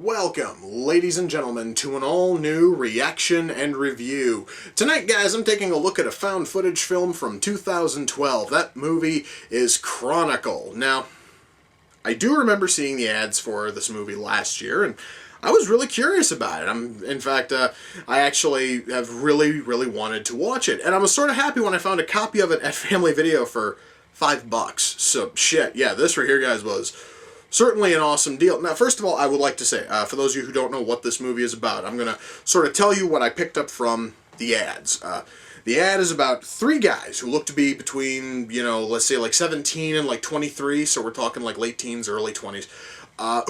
Welcome, ladies and gentlemen, to an all-new reaction and review. Tonight, guys, I'm taking a look at a found footage film from 2012. That movie is Chronicle. Now, I do remember seeing the ads for this movie last year, and I was really curious about it. In fact, I actually have really wanted to watch it, and I was sort of happy when I found a copy of it at Family Video for $5. So, shit, yeah, this right here, guys, was certainly an awesome deal. Now, first of all, I would like to say, for those of you who don't know what this movie is about, I'm going to sort of tell you what I picked up from the ads. The ad is about three guys who look to be between, let's say like 17 and like 23, so we're talking like late teens, early 20s,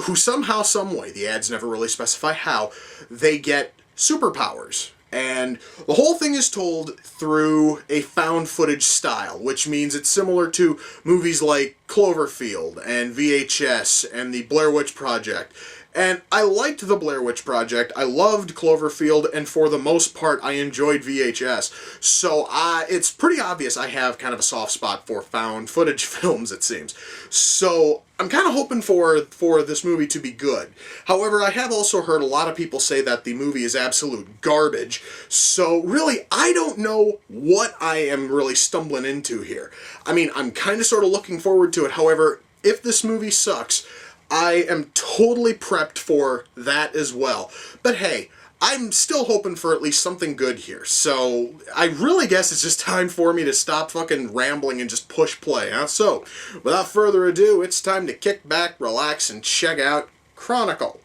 who somehow, someway, the ads never really specify how, they get superpowers. And the whole thing is told through a found footage style, which means it's similar to movies like Cloverfield and VHS and the Blair Witch Project. And I liked the Blair Witch Project, I loved Cloverfield, and for the most part I enjoyed VHS. So it's pretty obvious I have kind of a soft spot for found footage films, it seems. So I'm kind of hoping for this movie to be good. However, I have also heard a lot of people say that the movie is absolute garbage. So really, I don't know what I am really stumbling into here. I mean, I'm kind of sort of looking forward to it. However, if this movie sucks, I am totally prepped for that as well. But hey, I'm still hoping for at least something good here. So I really guess it's just time for me to stop fucking rambling and just push play, huh? So, without further ado, it's time to kick back, relax, and check out Chronicle.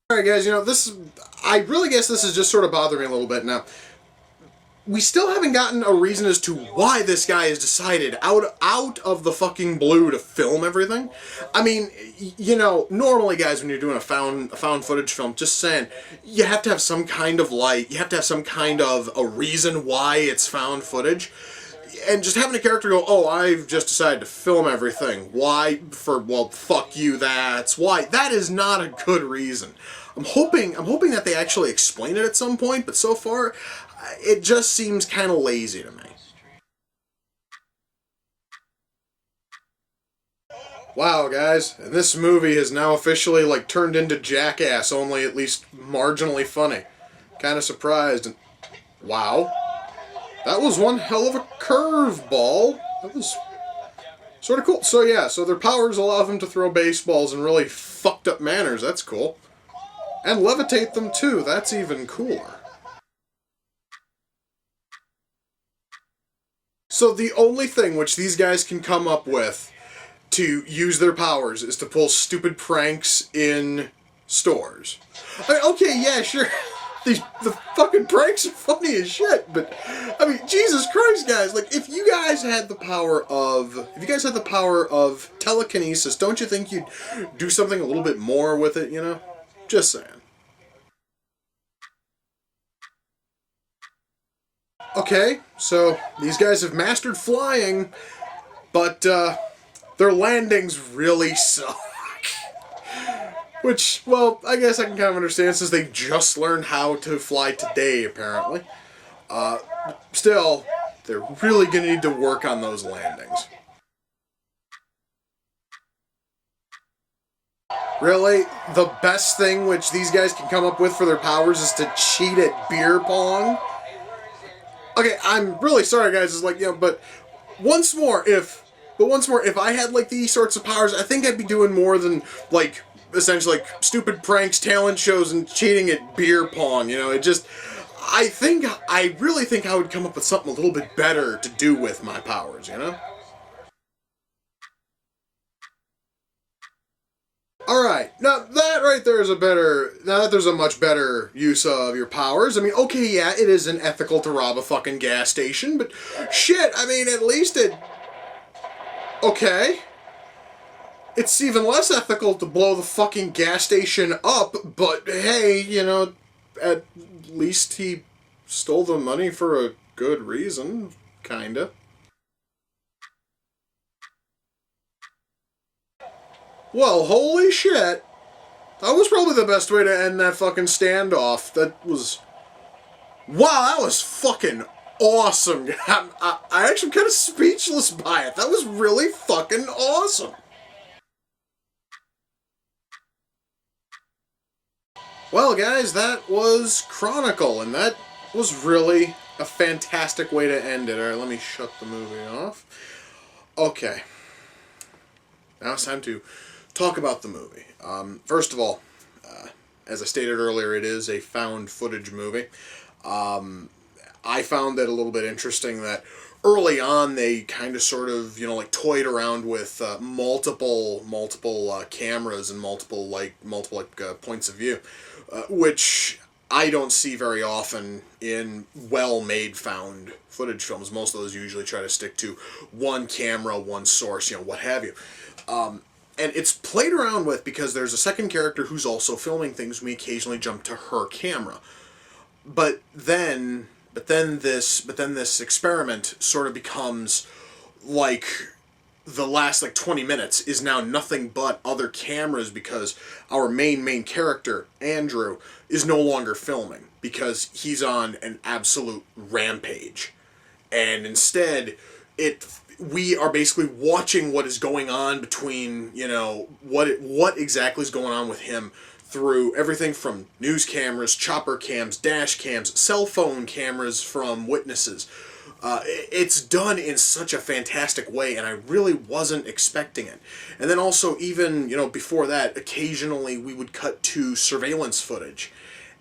Alright guys, I really guess this is just sort of bothering me a little bit now. We still haven't gotten a reason as to why this guy has decided out of the fucking blue to film everything. I mean, normally guys, when you're doing a found footage film, just saying, you have to have some kind of a reason why it's found footage. And just having a character go, oh, I've just decided to film everything. Why? Well, fuck you, that's why. That is not a good reason. I'm hoping that they actually explain it at some point, but so far, it just seems kind of lazy to me. Wow, guys, and this movie has now officially, turned into Jackass, only at least marginally funny. Kind of surprised, and wow. That was one hell of a curveball. That was sort of cool. So yeah, so their powers allow them to throw baseballs in really fucked up manners. That's cool. And levitate them too. That's even cooler. So the only thing which these guys can come up with to use their powers is to pull stupid pranks in stores. I mean, okay, yeah, sure. The fucking pranks are funny as shit, but I mean, Jesus Christ, guys! If you guys had the power of telekinesis, don't you think you'd do something a little bit more with it? Just saying. Okay, so these guys have mastered flying, but their landings really suck. Which, well, I guess I can kind of understand since they just learned how to fly today, apparently. Still, they're really going to need to work on those landings. Really? The best thing which these guys can come up with for their powers is to cheat at beer pong? Okay, I'm really sorry, guys. It's but once more, if I had these sorts of powers, I think I'd be doing more than essentially stupid pranks, talent shows, and cheating at beer pong. I really think I would come up with something a little bit better to do with my powers. Alright, now that right there is there's a much better use of your powers. I mean, okay, yeah, it is unethical to rob a fucking gas station, but shit, I mean, at least okay. It's even less ethical to blow the fucking gas station up, but hey, at least he stole the money for a good reason, kinda. Well, holy shit. That was probably the best way to end that fucking standoff. That was... Wow, that was fucking awesome. I actually kind of speechless by it. That was really fucking awesome. Well, guys, that was Chronicle, and that was really a fantastic way to end it. Alright, let me shut the movie off. Okay. Now it's time to talk about the movie. First of all, as I stated earlier, it is a found footage movie. I found that a little bit interesting that early on they kind of sort of, like toyed around with multiple cameras and multiple points of view, which I don't see very often in well-made found footage films. Most of those usually try to stick to one camera, one source, what have you. And it's played around with because there's a second character who's also filming things. We occasionally jump to her camera. But then this experiment sort of becomes like the last 20 minutes is now nothing but other cameras because our main character, Andrew, is no longer filming because he's on an absolute rampage. And instead, we are basically watching what is going on between, what exactly is going on with him through everything from news cameras, chopper cams, dash cams, cell phone cameras from witnesses. It's done in such a fantastic way, and I really wasn't expecting it. And then also, even, before that, occasionally we would cut to surveillance footage.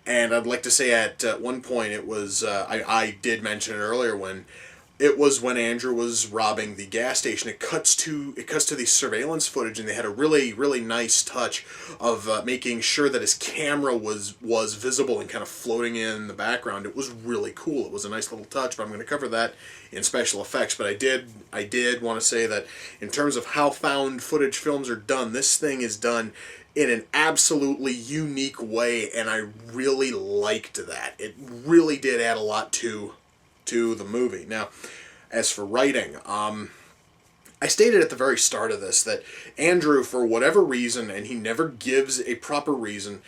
And I'd like to say at one point it was, I did mention it earlier, when Andrew was robbing the gas station. It cuts to the surveillance footage, and they had a really nice touch of making sure that his camera was visible and kind of floating in the background. It was really cool. It was a nice little touch, but I'm going to cover that in special effects. But I did want to say that in terms of how found footage films are done, this thing is done in an absolutely unique way, and I really liked that. It really did add a lot to the movie. Now, as for writing, I stated at the very start of this that Andrew, for whatever reason, and he never gives a proper reason,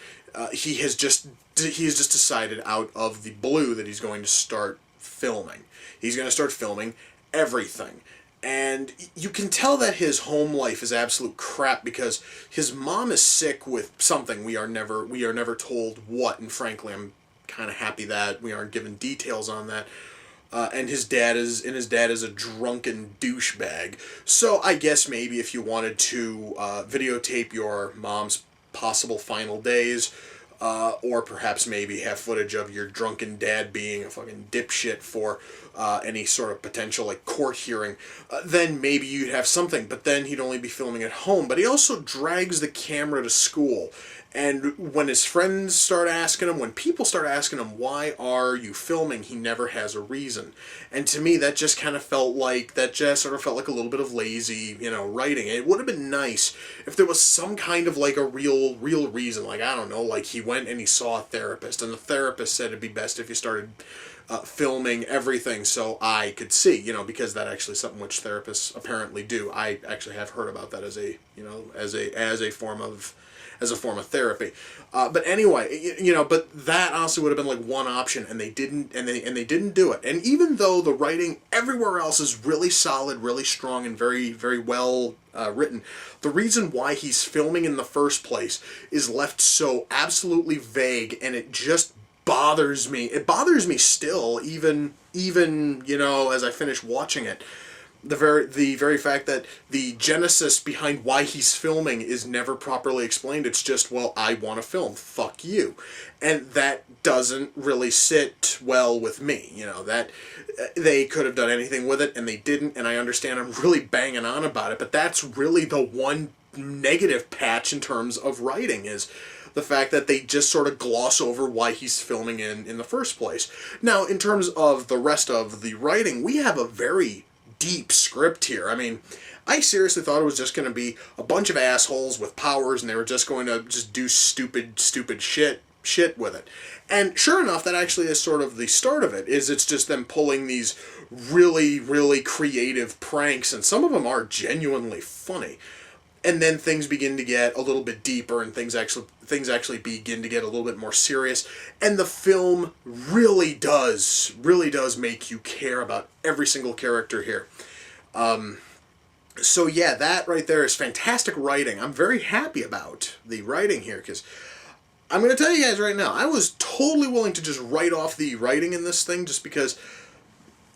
he has just decided out of the blue that he's going to start filming. He's going to start filming everything. And you can tell that his home life is absolute crap because his mom is sick with something. We are never told what, and frankly, I'm kind of happy that we aren't given details on that. And his dad is a drunken douchebag. So I guess maybe if you wanted to videotape your mom's possible final days, or perhaps maybe have footage of your drunken dad being a fucking dipshit for any sort of potential court hearing, then maybe you'd have something. But then he'd only be filming at home. But he also drags the camera to school. And when his friends start asking him, when people start asking him, why are you filming, he never has a reason. And to me, that just kind of felt like, a little bit of lazy, writing. It would have been nice if there was some kind of a real reason. I don't know, he went and he saw a therapist, and the therapist said it'd be best if you started filming everything so I could see, because that actually is something which therapists apparently do. I actually have heard about that as a form of therapy. But anyway, but that honestly would have been one option, and they didn't do it. And even though the writing everywhere else is really solid, really strong, and very, very well written, the reason why he's filming in the first place is left so absolutely vague, and it just bothers me. It bothers me still, even as I finish watching it. The very fact that the genesis behind why he's filming is never properly explained. It's just, well, I want to film. Fuck you. And that doesn't really sit well with me. That they could have done anything with it, and they didn't, and I understand I'm really banging on about it, but that's really the one negative patch in terms of writing, is the fact that they just sort of gloss over why he's filming in the first place. Now, in terms of the rest of the writing, we have a very deep script here. I mean, I seriously thought it was just going to be a bunch of assholes with powers, and they were just going to just do stupid shit shit with it. And sure enough, that actually is sort of the start of it, is it's just them pulling these really, really creative pranks, and some of them are genuinely funny. And then things begin to get a little bit deeper, and things actually begin to get a little bit more serious. And the film really does make you care about every single character here. So yeah, that right there is fantastic writing. I'm very happy about the writing here, because I'm going to tell you guys right now, I was totally willing to just write off the writing in this thing, just because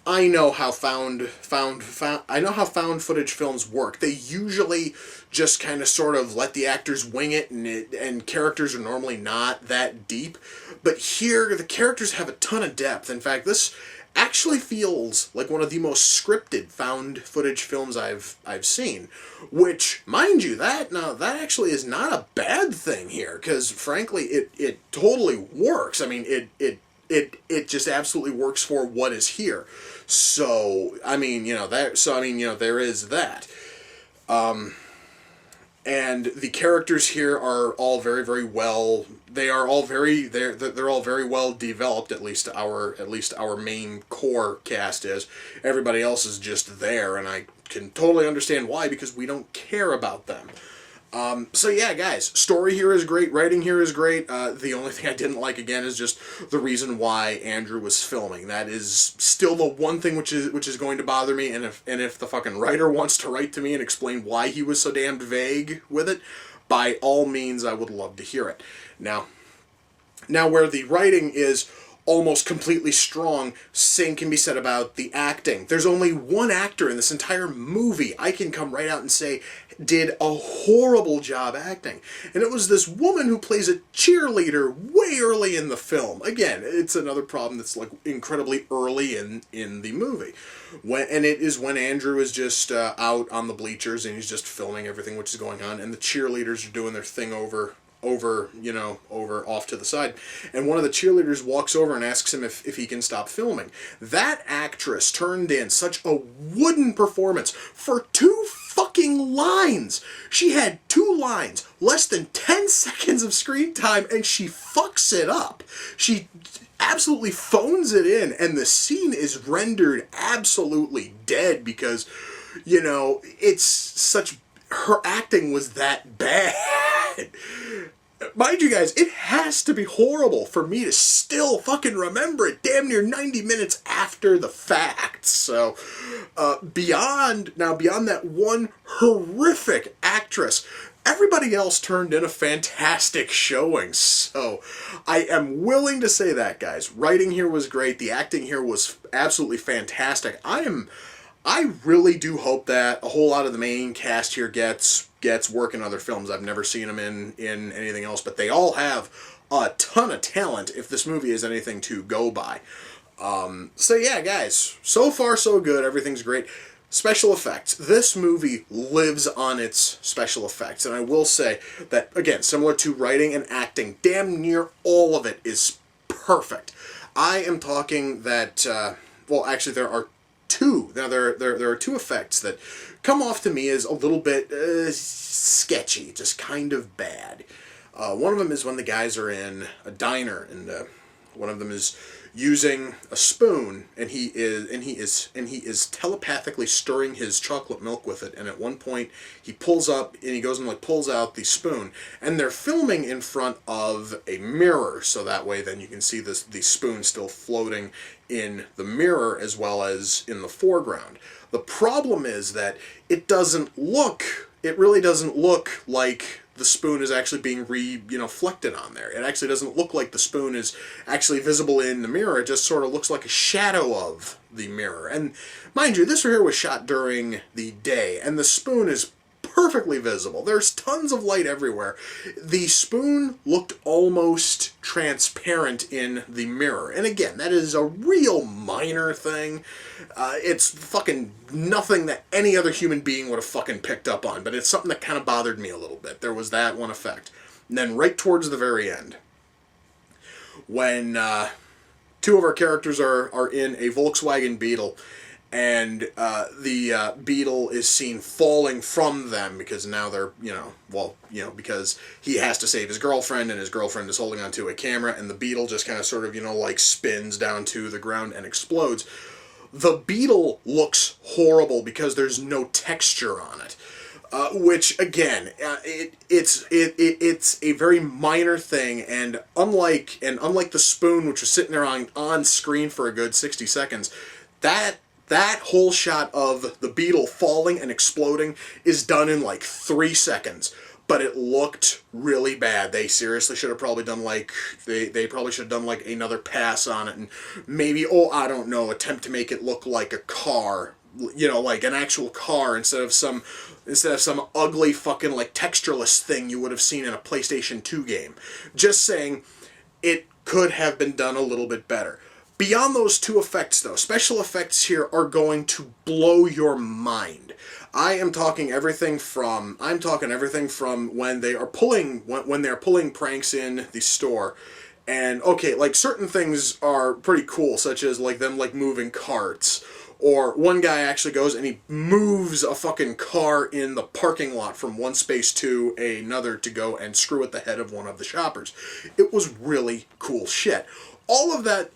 I know how found footage films work. They usually just kind of sort of let the actors wing it, and characters are normally not that deep. But here, the characters have a ton of depth. In fact, this actually feels like one of the most scripted found footage films I've seen. Which, mind you, that actually is not a bad thing here, because frankly, it totally works. I mean, it just absolutely works for what is here. So, there is that. And the characters here are all very, very well. They're all very well developed. At least our main core cast is. Everybody else is just there, and I can totally understand why, because we don't care about them. So yeah, guys, story here is great, writing here is great. The only thing I didn't like, again, is just the reason why Andrew was filming. That is still the one thing which is going to bother me, and if the fucking writer wants to write to me and explain why he was so damned vague with it, by all means, I would love to hear it. Now where the writing is almost completely strong, same can be said about the acting. There's only one actor in this entire movie I can come right out and say did a horrible job acting. And it was this woman who plays a cheerleader way early in the film. Again, it's another problem that's like incredibly early in the movie. And it is when Andrew is just out on the bleachers and he's just filming everything which is going on, and the cheerleaders are doing their thing over off to the side, and one of the cheerleaders walks over and asks him if he can stop filming. That actress turned in such a wooden performance for 2 fucking lines. She had 2 lines, less than 10 seconds of screen time, and she fucks it up. She absolutely phones it in, and the scene is rendered absolutely dead because, it's such... her acting was that bad. Mind you guys, it has to be horrible for me to still fucking remember it damn near 90 minutes after the fact. So, beyond that one horrific actress, everybody else turned in a fantastic showing. So, I am willing to say that, guys. Writing here was great. The acting here was absolutely fantastic. I really do hope that a whole lot of the main cast here gets work in other films. I've never seen them in anything else, but they all have a ton of talent if this movie is anything to go by. So yeah, guys, so far so good. Everything's great. Special effects. This movie lives on its special effects, and I will say that, again, similar to writing and acting, damn near all of it is perfect. I am talking that, actually there are 2. Now, there are 2 effects that come off to me as a little bit sketchy, just kind of bad. One of them is when the guys are in a diner, and one of them is using a spoon, and he is telepathically stirring his chocolate milk with it. And at one point, he pulls up and he goes and pulls out the spoon, and they're filming in front of a mirror, so that way then you can see the spoon still floating in the mirror as well as in the foreground. The problem is that it really doesn't look like the spoon is actually being reflected on there. It actually doesn't look like the spoon is actually visible in the mirror. It just sort of looks like a shadow of the mirror. And mind you, this right here was shot during the day, and the spoon is perfectly visible. There's tons of light everywhere. The spoon looked almost transparent in the mirror. And again, that is a real minor thing. It's fucking nothing that any other human being would have fucking picked up on, but it's something that kind of bothered me a little bit. There was that one effect. And then right towards the very end, when 2 of our characters are in a Volkswagen Beetle, and the Beetle is seen falling from them because now they're, because he has to save his girlfriend, and his girlfriend is holding onto a camera, and the Beetle just kind of sort of, like spins down to the ground and explodes. The Beetle looks horrible because there's no texture on it. Which again, it's a very minor thing, and unlike the spoon, which was sitting there on screen for a good 60 seconds, that whole shot of the Beetle falling and exploding is done in like 3 seconds. But it looked really bad. They seriously should have probably done they probably should have done like another pass on it, and maybe, I don't know, attempt to make it look like a car, like an actual car instead of some ugly fucking like textureless thing you would have seen in a PlayStation 2 game. Just saying, it could have been done a little bit better. Beyond those two effects, though, special effects here are going to blow your mind. I'm talking everything from when they are pulling pranks in the store. And okay, like certain things are pretty cool, such as like them like moving carts. Or one guy actually goes and he moves a fucking car in the parking lot from one space to another to go and screw at the head of one of the shoppers. It was really cool shit. All of that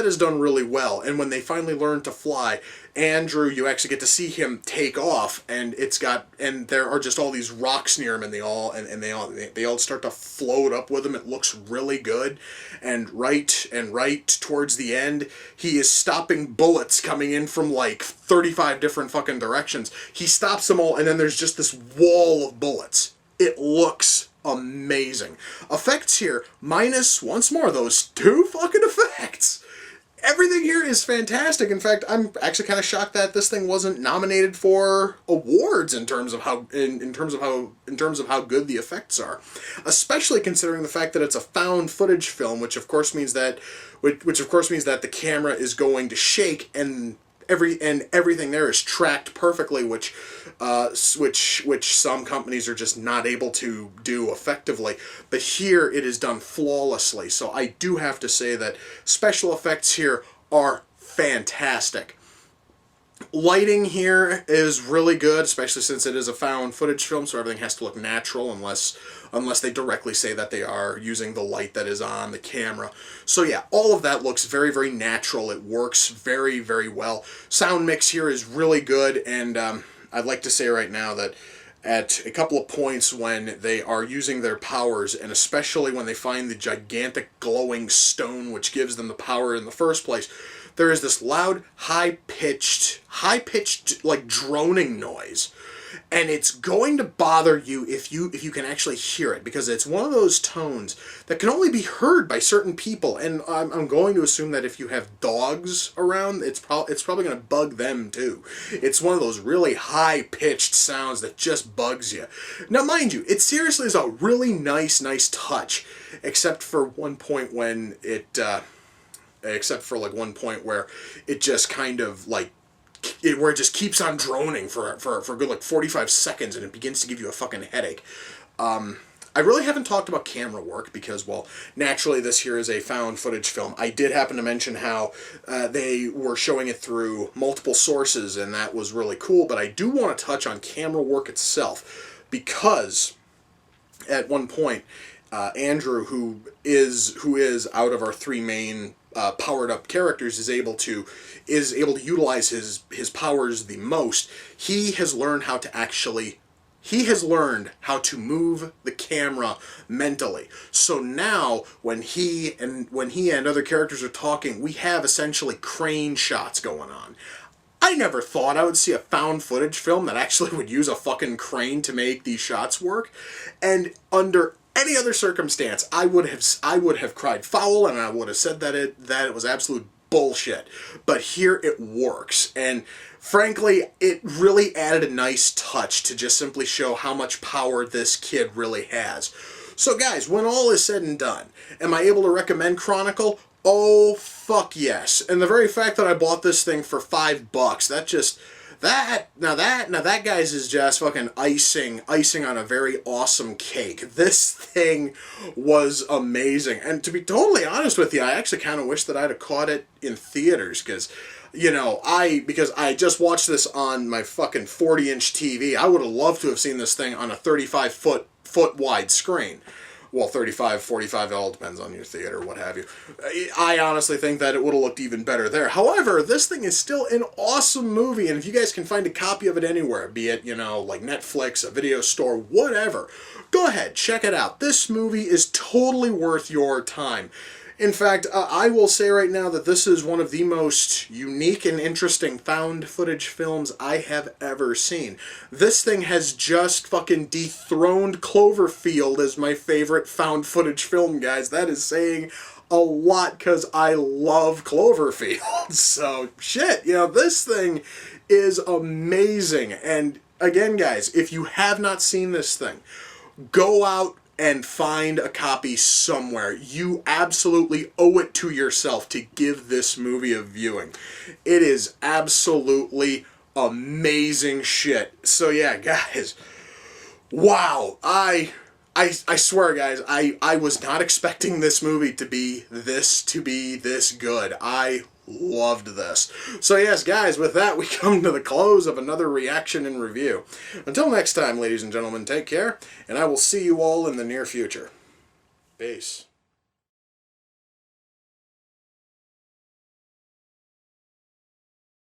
is done really well, and when they finally learn to fly, Andrew, you actually get to see him take off, and there are just all these rocks near him, and they all start to float up with him. It looks really good, and right towards the end, he is stopping bullets coming in from like 35 different fucking directions. He stops them all, and then there's just this wall of bullets. It looks amazing. Effects here, minus, once more, those 2 fucking effects. Everything here is fantastic. In fact, I'm actually kind of shocked that this thing wasn't nominated for awards in terms of how good the effects are. Especially considering the fact that it's a found footage film, which of course means that the camera is going to shake, and everything there is tracked perfectly, which some companies are just not able to do effectively. But here it is done flawlessly. So I do have to say that special effects here are fantastic. Lighting here is really good, especially since it is a found footage film, so everything has to look natural unless they directly say that they are using the light that is on the camera. So yeah, all of that looks very, very natural. It works very, very well. Sound mix here is really good, and I'd like to say right now that at a couple of points when they are using their powers, and especially when they find the gigantic glowing stone which gives them the power in the first place, there is this loud, high-pitched, like, droning noise. And it's going to bother you if you can actually hear it, because it's one of those tones that can only be heard by certain people. And I'm going to assume that if you have dogs around, it's probably going to bug them too. It's one of those really high-pitched sounds that just bugs you. Now, mind you, it seriously is a really nice touch, except for one point when where it just kind of like where it just keeps on droning for a good like 45 seconds, and it begins to give you a fucking headache. I really haven't talked about camera work because, well, naturally this here is a found footage film. I did happen to mention how they were showing it through multiple sources, and that was really cool, but I do want to touch on camera work itself, because at one point, Andrew, who is out of our 3 main powered up characters, is able to utilize his powers the most. He has learned how to move the camera mentally. So now when he and other characters are talking, we have essentially crane shots going on. I never thought I would see a found footage film that actually would use a fucking crane to make these shots work. And under any other circumstance, I would have cried foul, and I would have said that it was absolute bullshit. But here it works, and frankly, it really added a nice touch to just simply show how much power this kid really has. So guys, when all is said and done, am I able to recommend Chronicle? Oh, fuck yes. And the very fact that I bought this thing for $5, that guys is just fucking icing on a very awesome cake. This thing was amazing. And to be totally honest with you, I actually kind of wish that I'd have caught it in theaters, because You know, because I just watched this on my fucking 40-inch TV, I would have loved to have seen this thing on a 35-foot wide screen. Well, 35, 45, it all depends on your theater, what have you. I honestly think that it would have looked even better there. However, this thing is still an awesome movie, and if you guys can find a copy of it anywhere, be it, you know, like Netflix, a video store, whatever, go ahead, check it out. This movie is totally worth your time. In fact, I will say right now that this is one of the most unique and interesting found footage films I have ever seen. This thing has just fucking dethroned Cloverfield as my favorite found footage film, guys. That is saying a lot because I love Cloverfield. So, shit, you know, this thing is amazing. And again, guys, if you have not seen this thing, go out and find a copy somewhere. You absolutely owe it to yourself to give this movie a viewing. It is absolutely amazing shit. So yeah, guys, wow. I swear, guys, I was not expecting this movie to be this good. I loved this. So yes, guys, with that, we come to the close of another reaction and review. Until next time, ladies and gentlemen, take care, and I will see you all in the near future. Peace.